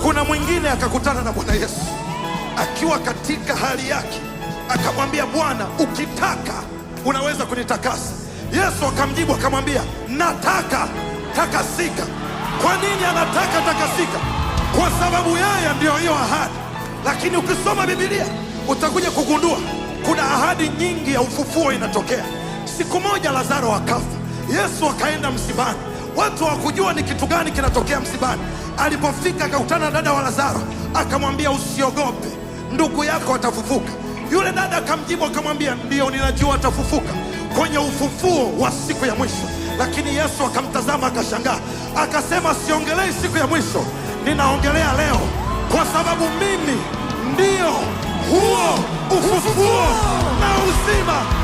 Kuna mwingine akakutana na Bwana Yesu akiwa katika hali yake, akamwambia, Bwana, ukitaka unaweza kunitakasa. Yesu akamjibu akamwambia, nataka takasika. Kwa nini anataka takasika? Kwa sababu yeye ndio hiyo ahadi. Lakini ukisoma Biblia utakuja kugundua kuna ahadi nyingi ya ufufuo inatokea. Siku moja Lazaro akafa, Yesu akaenda msibani. Watu hawakujua ni kitu gani kinatokea msibani. Alipofika akakutana na dada wa Lazaro, akamwambia, usiogope, ndugu yako atafufuka. Yule dada akamjibu akamwambia, ndio, ninajua atafufuka kwenye ufufuo wa siku ya mwisho. Lakini Yesu akamtazama akashangaa, akasema, siongelei siku ya mwisho, ninaongelea leo, kwa sababu mimi ndio huo ufufuo na uzima.